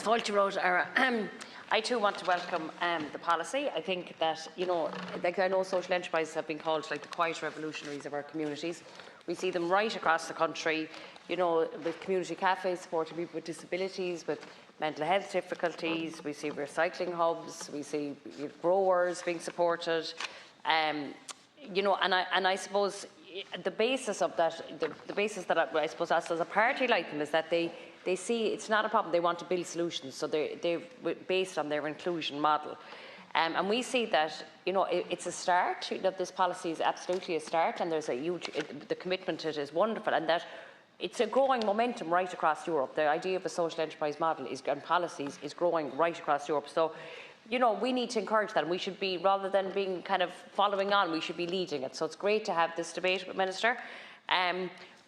Faulty Road era. I too want to welcome the policy. I think that, I know social enterprises have been called like the quiet revolutionaries of our communities. We see them right across the country, with community cafes supporting people with disabilities, with mental health difficulties. We see recycling hubs. We see growers being supported. And I suppose the basis of that, the basis that I suppose us as a party like them is that they see it's not a problem. They want to build solutions, so they're based on their inclusion model. And we see that, it's a start. This policy is absolutely a start, and there's a huge, the commitment to it is wonderful, and that it's a growing momentum right across Europe. The idea of a social enterprise model and policies is growing right across Europe. So, we need to encourage that. We should be, rather than being kind of following on, we should be leading it. So it's great to have this debate with Minister.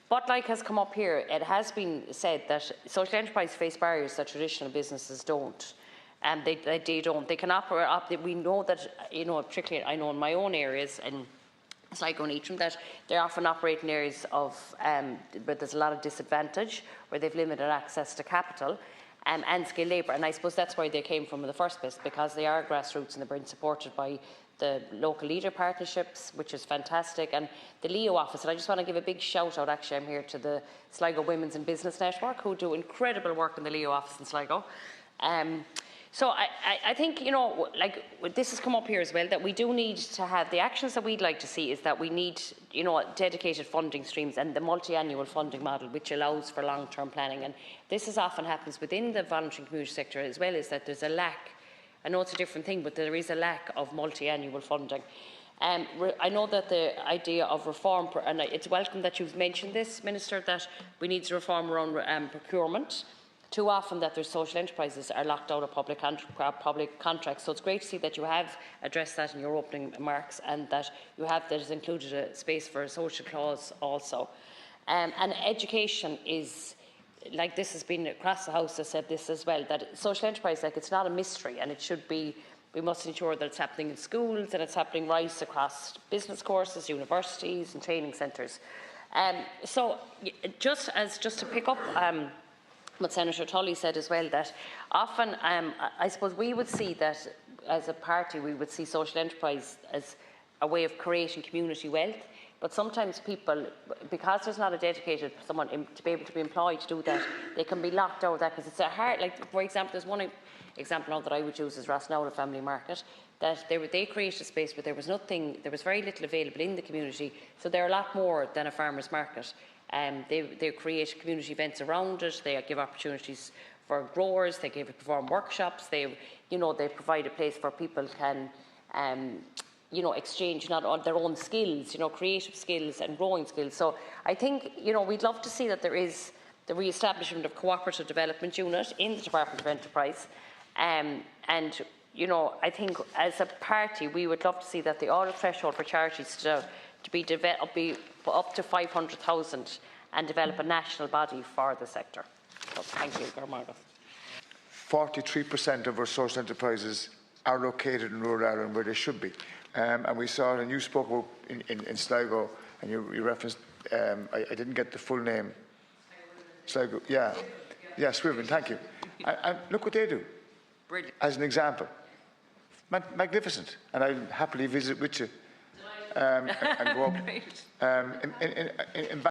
But like has come up here, it has been said that social enterprise face barriers that traditional businesses don't. And they don't. They can operate. We know that, particularly I know in my own areas, and Sligo and Antrim, that they often operate in areas of where there's a lot of disadvantage, where they've limited access to capital and skilled labour. And I suppose that's why they came from in the first place, because they are grassroots and they're being supported by the local leader partnerships, which is fantastic, and the Leo office. And I just want to give a big shout out, actually, I'm here to the Sligo Women's and Business Network, who do incredible work in the Leo office in Sligo. So I think, this has come up here as well, that we do need to have the actions that we'd like to see is that we need, dedicated funding streams and the multi-annual funding model, which allows for long-term planning. And this is often happens within the voluntary community sector as well, is that there's a lack. I know it's a different thing, but there is a lack of multi-annual funding. I know that the idea of reform, and it's welcome that you've mentioned this, Minister, that we need to reform around procurement. Too often that their social enterprises are locked out of public contracts. So it's great to see that you have addressed that in your opening remarks, and that you have that has included a space for a social clause also. And education is, like this has been across the House, has said this as well, that social enterprise, it's not a mystery, and it should be, we must ensure that it's happening in schools and it's happening right across business courses, universities and training centres. So just to pick up what Senator Tully said as well, that often I suppose we would see that as a party, we would see social enterprise as a way of creating community wealth. But sometimes people, because there's not a dedicated someone to be able to be employed to do that, they can be locked out of that, because it's a hard, for example, there's one example now that I would use is Rossnowla Family Market, that they created a space where there was very little available in the community, so they're a lot more than a farmer's market. They create community events around it, they give opportunities for growers, they perform workshops, they provide a place where people can exchange not all their own skills, creative skills and growing skills. So I think, we'd love to see that there is the re-establishment of cooperative development unit in the Department of Enterprise. And, I think as a party, we would love to see that the audit threshold for charities to be up to 500,000 and develop a national body for the sector. So thank you, Garmarga. 43% of our social enterprises are located in rural Ireland, where they should be. And we saw it, and you spoke about in Sligo, and you referenced, I didn't get the full name. Sligo, yeah, Swivin, thank you. And look what they do. Brilliant. As an example. Magnificent. And I'll happily visit with you and go up.